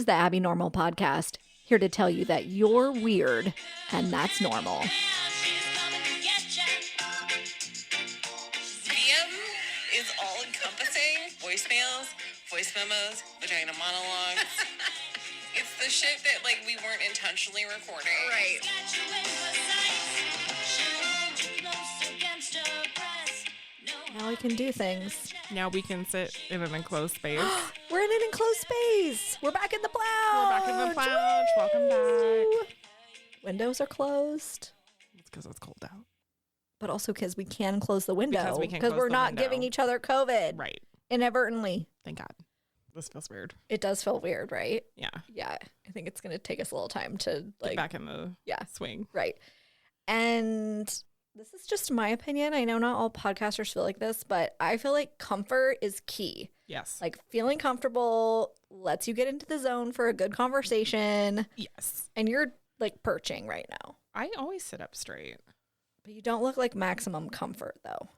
is the Abby Normal Podcast, here to tell you that you're weird and that's normal. DM is all-encompassing. Voicemails, voice memos, vagina monologues. It's the shit that, like, we weren't intentionally recording. Right. Now we can do things. Now we can sit in an enclosed space. We're in an enclosed space. We're back in the Plounge. We're back in the Plounge. Welcome back. Windows are closed. It's because it's cold out. But also because we can close the window. Because we're not giving each other COVID. Right. Inadvertently. Thank God. This feels weird. It does feel weird, right? Yeah. Yeah. I think it's going to take us a little time to Get back in the swing. Right. And this is just my opinion. I know not all podcasters feel like this, but I feel like comfort is key. Yes. Like feeling comfortable lets you get into the zone for a good conversation. Yes. And you're like perching right now. I always sit up straight. But you don't look like maximum comfort though.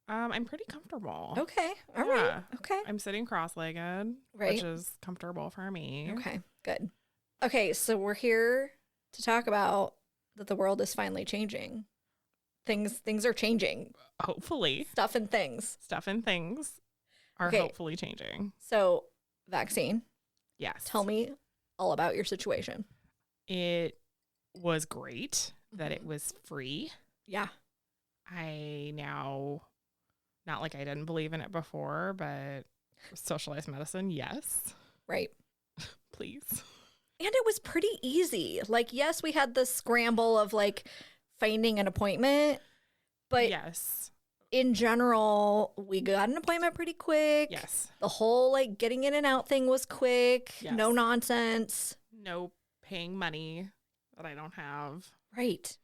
I'm pretty comfortable. Okay. All right. Okay. I'm sitting cross-legged, which is comfortable for me. Okay. Good. Okay. So we're here to talk about that the world is finally changing. Things are changing. Hopefully. Stuff and things are hopefully changing. So vaccine. Yes. Tell me all about your situation. It was great that it was free. Yeah. I now, not like I didn't believe in it before, but socialized medicine, yes. Right. Please. And it was pretty easy. Like, yes, we had the scramble of like finding an appointment, but yes, in general, we got an appointment pretty quick. Yes. The whole like getting in and out thing was quick. Yes. No nonsense. No paying money that I don't have. Right.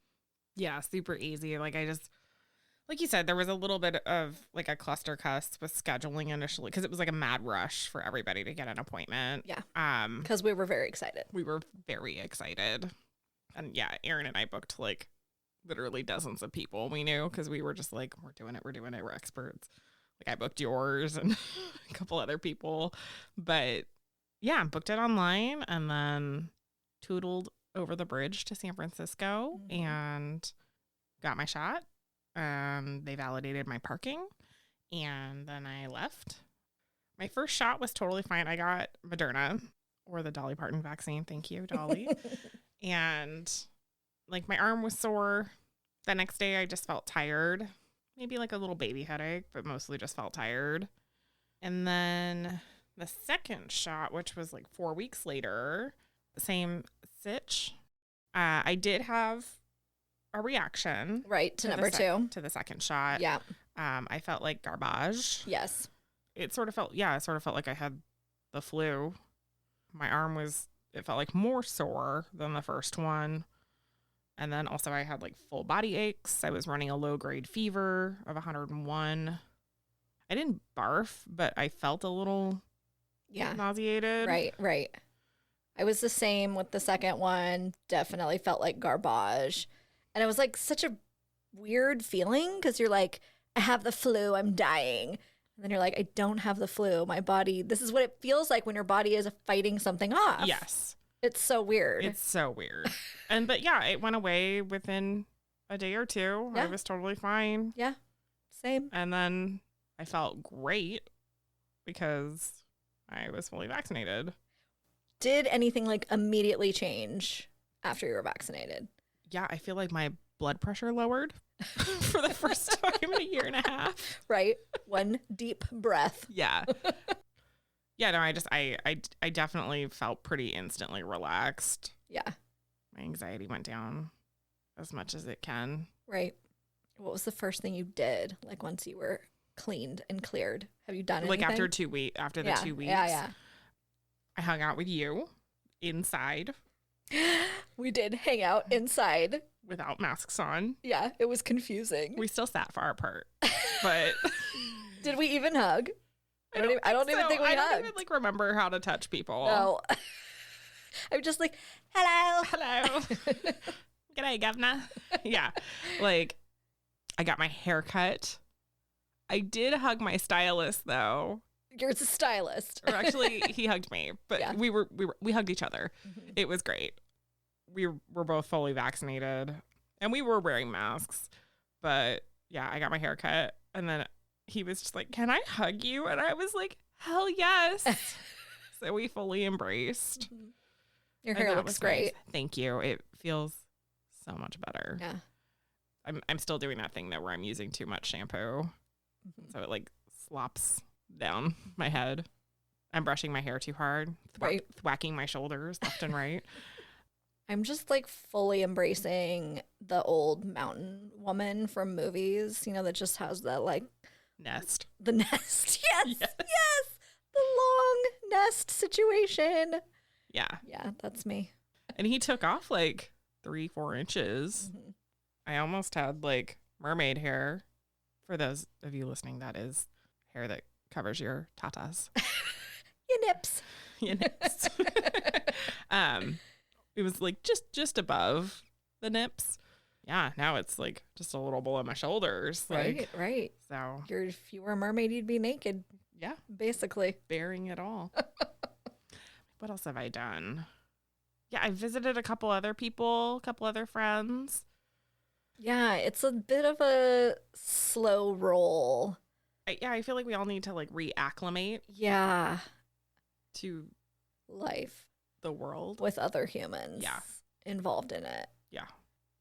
Yeah, super easy. Like I just, like you said, there was a little bit of like a cluster cuss with scheduling initially because it was like a mad rush for everybody to get an appointment. Yeah. Because we were very excited. We were very excited. And yeah, Aaron and I booked like literally dozens of people we knew because we were just like, we're doing it, we're experts. Like I booked yours and a couple other people. But yeah, booked it online and then tootled over the bridge to San Francisco and got my shot. They validated my parking and then I left. My first shot was totally fine. I got Moderna or the Dolly Parton vaccine. Thank you, Dolly. And like my arm was sore. The next day I just felt tired. Maybe like a little baby headache, but mostly just felt tired. And then the second shot, which was like 4 weeks later, same sitch. I did have a reaction. Right, to number two. To the second shot. Yeah. I felt like garbage. Yes. It sort of felt like I had the flu. My arm it felt like more sore than the first one. And then also I had like full body aches. I was running a low grade fever of 101. I didn't barf, but I felt a little nauseated. Right. I was the same with the second one. Definitely felt like garbage. And it was like such a weird feeling because you're like, I have the flu, I'm dying. And then you're like, I don't have the flu. My body, this is what it feels like when your body is fighting something off. Yes. It's so weird. But yeah, it went away within a day or two. Yeah. I was totally fine. Yeah. Same. And then I felt great because I was fully vaccinated. Did anything like immediately change after you were vaccinated? Yeah, I feel like my blood pressure lowered for the first time in a year and a half. Right. One deep breath. Yeah. Yeah, no, I definitely felt pretty instantly relaxed. Yeah. My anxiety went down as much as it can. Right. What was the first thing you did, like once you were cleaned and cleared? Have you done anything? Like after 2 weeks, after the 2 weeks. Yeah. I hung out with you inside. We did hang out inside. Without masks on. Yeah, it was confusing. We still sat far apart. But did we even hug? I don't even think we hugged. I don't even like remember how to touch people. No. I'm just like, hello. G'day, governor. Yeah. Like, I got my hair cut. I did hug my stylist, though. You're a stylist. Or actually, he hugged me, but Yeah. we hugged each other. Mhm. It was great. We were both fully vaccinated, and we were wearing masks. But yeah, I got my hair cut, and then he was just like, "Can I hug you?" And I was like, "Hell yes!" So we fully embraced. Your And hair that looks was great. nice. Thank you. It feels so much better. Yeah. I'm still doing that thing though where I'm using too much shampoo. Mhm. So it like slops down my head. I'm brushing my hair too hard, Right. thwacking my shoulders left and right. I'm just like fully embracing the old mountain woman from movies, that just has that like Nest. the nest. Yes. Yes. Yes. The long nest situation. Yeah. Yeah, that's me. And he took off like 3-4 inches. Mhm. I almost had like mermaid hair. For those of you listening, that is hair that covers your tatas. Your nips. Your nips. It was like just above the nips. Yeah, now it's like just a little below my shoulders. Like, Right. so If you were a mermaid, you'd be naked, yeah, basically. bearing it all. What else have I done? Yeah, I visited a couple other people, a couple other friends. Yeah, it's a bit of a slow roll. I feel like we all need to like reacclimate Yeah. to Life the world. with other humans Yeah. involved in it. Yeah.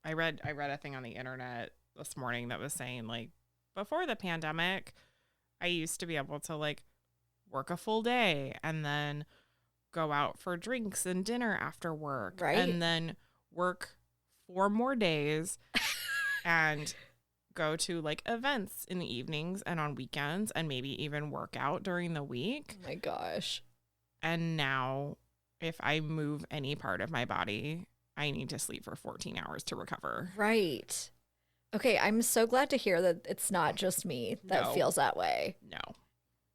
I read a thing on the internet this morning that was saying like before the pandemic, I used to be able to like work a full day and then go out for drinks and dinner after work. Right. And then work 4 more days and go to like events in the evenings and on weekends and maybe even work out during the week. Oh my gosh. And now if I move any part of my body, I need to sleep for 14 hours to recover. Right. Okay, I'm so glad to hear that it's not just me that No. feels that way. No.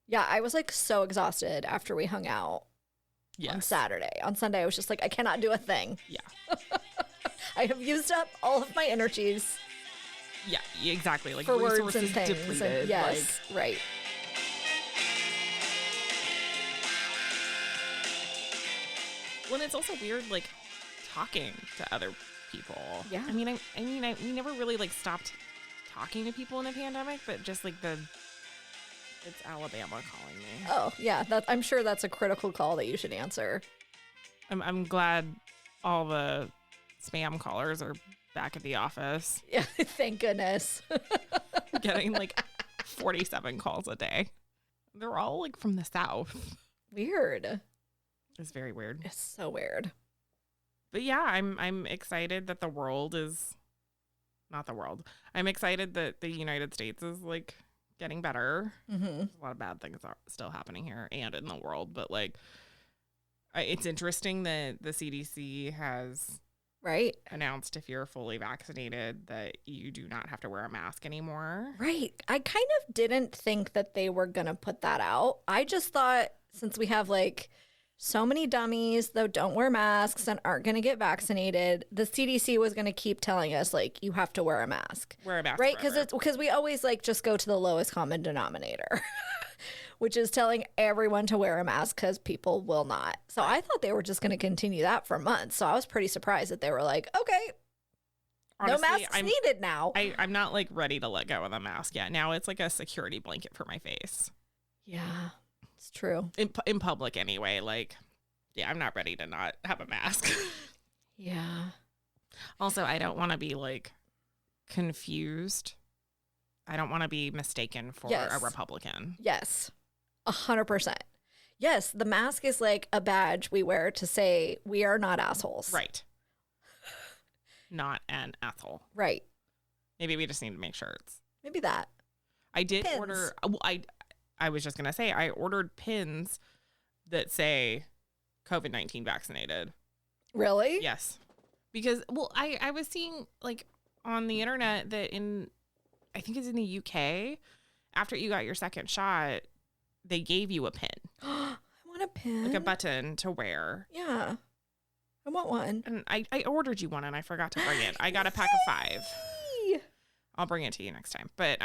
Yeah, I was like so exhausted after we hung out on Yes. Saturday. On Sunday, I was just like, I cannot do a thing. Yeah. I have used up all of my energies Yeah, exactly. Like for words resources and things. depleted. And yes, right. Well, and it's also weird, like talking to other people. Yeah. I mean, we never really like stopped talking to people in the pandemic, but just like it's Alabama calling me. Oh, yeah. I'm sure that's a critical call that you should answer. I'm glad all the spam callers are back at the office, Yeah, thank goodness. getting like 47 calls a day. They're all like from the South. Weird. It's very weird. It's so weird. But yeah, I'm excited that the world is not the world. I'm excited that the United States is like getting better. Mm-hmm. There's a lot of bad things are still happening here and in the world, but like it's interesting that the CDC has Right. announced if you're fully vaccinated that you do not have to wear a mask anymore. Right. I kind of didn't think that they were going to put that out. I just thought since we have like so many dummies that don't wear masks and aren't going to get vaccinated, the CDC was going to keep telling us like you have to wear a mask. Wear a mask. Right? forever. Because we always like just go to the lowest common denominator, which is telling everyone to wear a mask because people will not. So I thought they were just going to continue that for months. So I was pretty surprised that they were like, okay, Honestly, no masks needed now. I'm not like ready to let go of the mask yet. Now it's like a security blanket for my face. Yeah, it's true. In public anyway. Like, yeah, I'm not ready to not have a mask. Yeah. Also, I don't want to be like confused. I don't want to be mistaken for Yes. a Republican. Yes, 100%. Yes, the mask is like a badge we wear to say we are not assholes. Right. Not an asshole. Right. Maybe we just need to make shirts. Maybe that. I did Pins. order. Well, I was just gonna say I ordered pins that say COVID-19 vaccinated. Really? Yes, because I was seeing like on the internet that I think it's in the UK, after you got your second shot, they gave you a pin, I want a pin. like a button to wear. Yeah. I want one. And I ordered you one and I forgot to bring it. I got a pack of 5. Yay! I'll bring it to you next time. But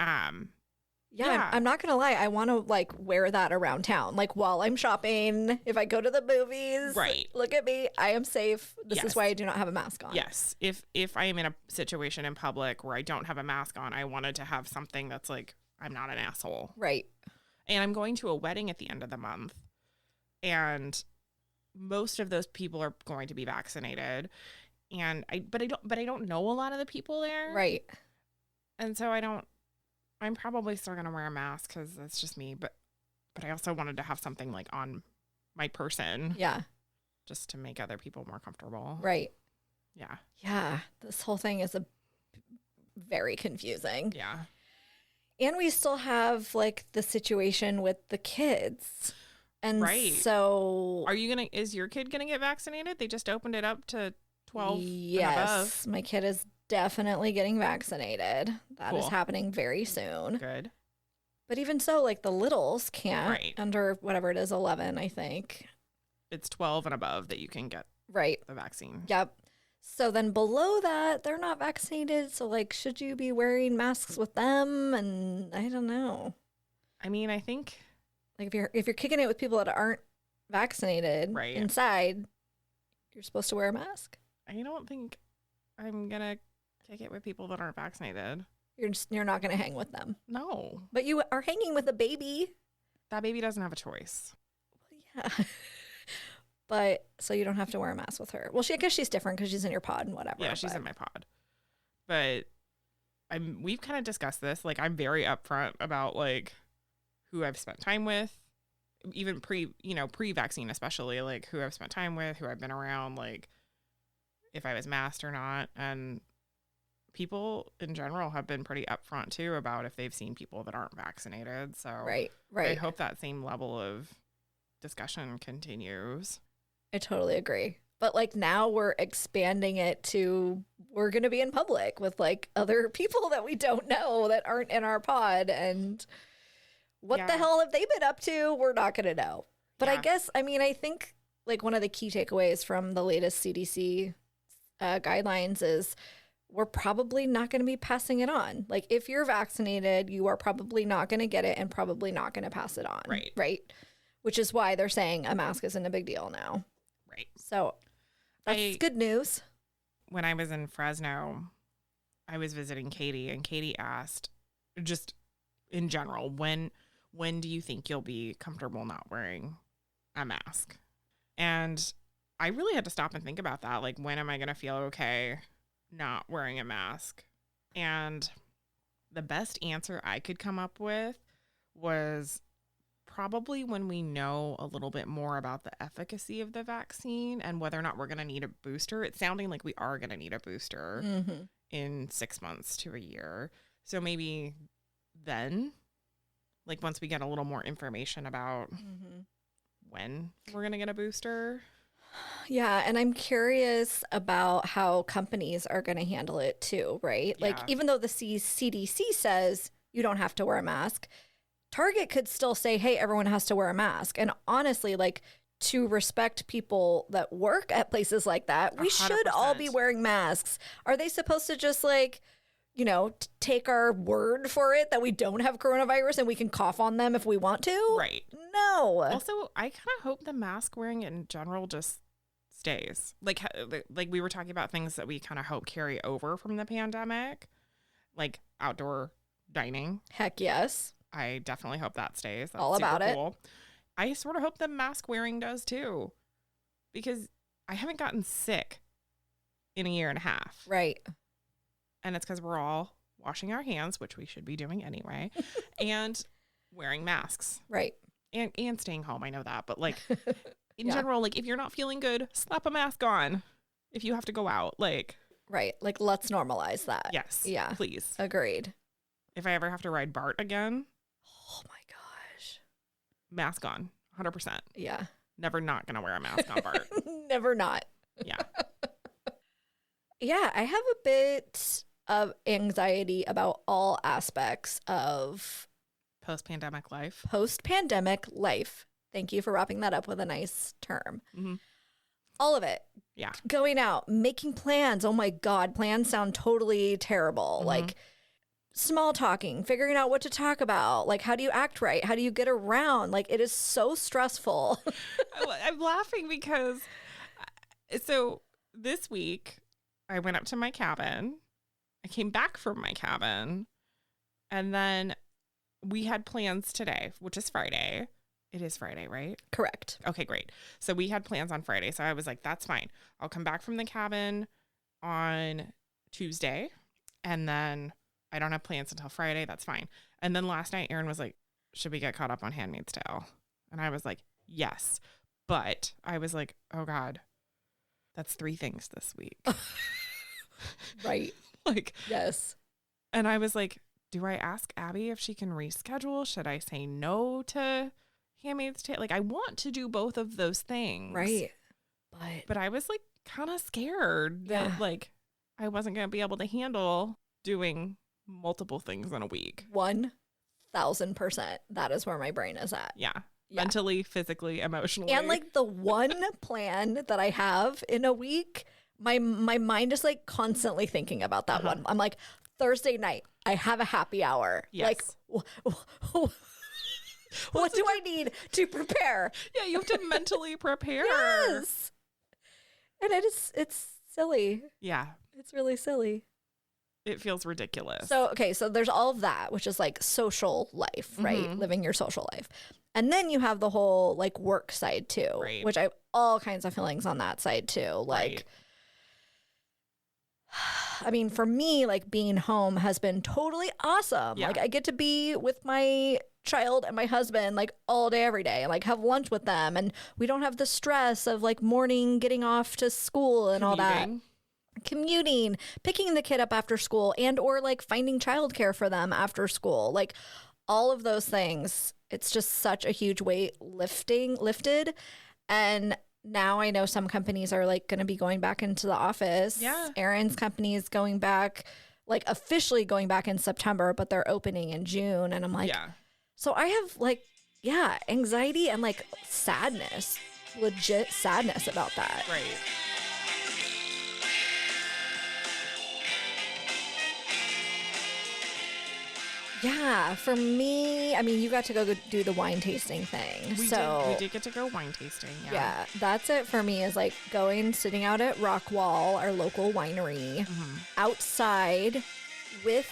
Yeah. I'm not going to lie. I want to like wear that around town. Like while I'm shopping, if I go to the movies, Right. Look at me. I am safe. This Yes. is why I do not have a mask on. Yes. If I am in a situation in public where I don't have a mask on, I wanted to have something that's like, I'm not an asshole. Right. And I'm going to a wedding at the end of the month. And most of those people are going to be vaccinated. And I don't know a lot of the people there. Right. And so I'm probably still going to wear a mask because that's just me. But I also wanted to have something like on my person. Yeah. Just to make other people more comfortable. Right. Yeah. Yeah. This whole thing is very confusing. Yeah. And we still have like the situation with the kids. And right. So is your kid going to get vaccinated? They just opened it up to 12 yes, and above. My kid is definitely getting vaccinated. That is Cool. happening very soon. Good. But even so, like the littles can't Right. under whatever it is, 11, I think. It's 12 and above that you can get Right. the vaccine. Yep. So then below that, they're not vaccinated. So like, should you be wearing masks with them? And I don't know. I mean, I think Like if you're kicking it with people that aren't vaccinated Right. inside, you're supposed to wear a mask. I don't think I'm going to kick it with people that aren't vaccinated. You're not going to hang with them. No. But you are hanging with a baby. That baby doesn't have a choice. Yeah. But so you don't have to wear a mask with her. Well, I guess she's different because she's in your pod and whatever. Yeah, she's but- in my pod. But we've kind of discussed this. Like, I'm very upfront about like who I've spent time with, even pre-vaccine, especially like who I've spent time with, who I've been around, like if I was masked or not. And people in general have been pretty upfront too about if they've seen people that aren't vaccinated. So Right. I hope that same level of discussion continues. I totally agree. But like now we're expanding it to we're going to be in public with like other people that we don't know that aren't in our pod. And what the Yeah. hell have they been up to? We're not going to know. But I Yeah. guess, I mean, I think like one of the key takeaways from the latest CDC guidelines is we're probably not going to be passing it on. Like if you're vaccinated, you are probably not going to get it and probably not going to pass it on. Right. Right. Which is why they're saying a mask isn't a big deal now. Right. So that's good news. When I was in Fresno, I was visiting Katie, and Katie asked, just in general, when do you think you'll be comfortable not wearing a mask? And I really had to stop and think about that. Like, when am I going to feel okay not wearing a mask? And the best answer I could come up with was probably when we know a little bit more about the efficacy of the vaccine and whether or not we're going to need a booster. It's sounding like we are going to need a booster in 6 months to a year. So maybe then, like once we get a little more information about when we're going to get a booster. Yeah. And I'm curious about how companies are going to handle it too, right? Like, Yeah. even though the CDC says you don't have to wear a mask, Target could still say, hey, everyone has to wear a mask. And honestly, like, to respect people that work at places like that, we should all be 100%. wearing masks. Are they supposed to just like, take our word for it that we don't have coronavirus and we can cough on them if we want to? Right. No. Also, I kind of hope the mask wearing in general just stays. Like we were talking about things that we kind of hope carry over from the pandemic, like outdoor dining. Heck yes. I definitely hope that stays. That's All about super it. cool. I sort of hope the mask wearing does too, because I haven't gotten sick in a year and a half. Right. And it's because we're all washing our hands, which we should be doing anyway, and wearing masks Right. and staying home. I know that. But like in Yeah. general, like if you're not feeling good, slap a mask on if you have to go out. Like, Right. Like, let's normalize that. yes, Yeah. please. Agreed. If I ever have to ride BART again, Oh my gosh. mask on, 100%. Yeah. Never not going to wear a mask on BART. Never not. Yeah. Yeah, I have a bit of anxiety about all aspects of Post-pandemic life. post-pandemic life. Thank you for wrapping that up with a nice term. Mm-hmm. All of it. Yeah. Going out, making plans. Oh my God, plans sound totally terrible. Mhm. Like small talking, figuring out what to talk about. Like, how do you act right? How do you get around? Like, it is so stressful. I'm laughing because so this week I went up to my cabin. I came back from my cabin, and then we had plans today, which is Friday. It is Friday, right? Correct. Okay, great. So we had plans on Friday. So I was like, that's fine. I'll come back from the cabin on Tuesday, and then I don't have plans until Friday. That's fine. And then last night, Aaron was like, should we get caught up on Handmaid's Tale? And I was like, yes. But I was like, oh God, that's 3 things this week. Right. Like, yes. And I was like, do I ask Abby if she can reschedule? Should I say no to Handmaid's Tale? Like, I want to do both of those things. Right. But I was like kind of scared that like I wasn't going to be able to handle doing multiple things in a week. 1,000%. That is where my brain is at. Yeah. Mentally, physically, emotionally. And like the one plan that I have in a week, my mind is like constantly thinking about that one. I'm like, Thursday night, I have a happy hour. Yes. Like, what do I need to prepare? Yeah, you have to mentally prepare. Yes. And it's silly. Yeah. It's really silly. It feels ridiculous. So, okay, so there's all of that, which is like social life, right? Living your social life. And then you have the whole like work side too, Right. which I have all kinds of feelings on that side too. Like, I mean, for me, like being home has been totally awesome. Yeah. Like I get to be with my child and my husband like all day, every day, and like have lunch with them. And we don't have the stress of like morning getting off to school and all that. Commuting, picking the kid up after school, and or like finding childcare for them after school. Like all of those things. It's just such a huge weight lifted. And now I know some companies are like going to be going back into the office. Yeah. Aaron's company is going back, like officially going back in September, but they're opening in June. And I'm like, so I have like, anxiety and like sadness, legit sadness about that. Right. Yeah, for me, I mean, you got to go do the wine tasting thing. We did get to go wine tasting. Yeah, that's it for me is like sitting out at Rockwall, our local winery, outside with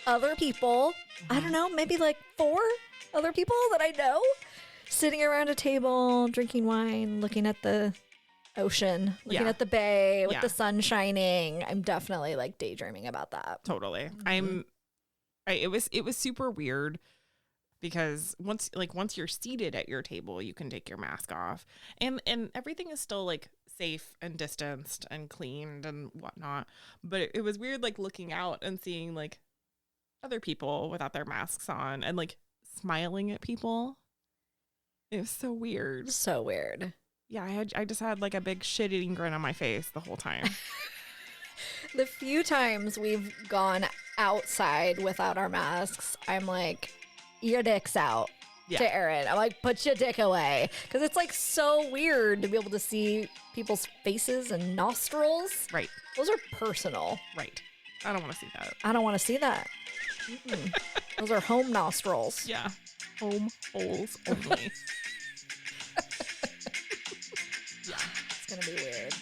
other people. I don't know, maybe like 4 other people that I know, sitting around a table, drinking wine, looking at the ocean, looking at the bay with the sun shining. I'm definitely like daydreaming about that. Totally. It was super weird because once you're seated at your table, you can take your mask off and everything is still like safe and distanced and cleaned and whatnot. But it was weird, like looking out and seeing like other people without their masks on and like smiling at people. It was so weird. So weird. Yeah, I just had like a big shit-eating grin on my face the whole time. The few times we've gone outside without our masks, I'm like, your dick's out to Aaron. I'm like, put your dick away. Because it's like so weird to be able to see people's faces and nostrils. Right. Those are personal. Right. I don't want to see that. I don't want to see that. Those are home nostrils. Yeah. Home holes only. It's going to be weird.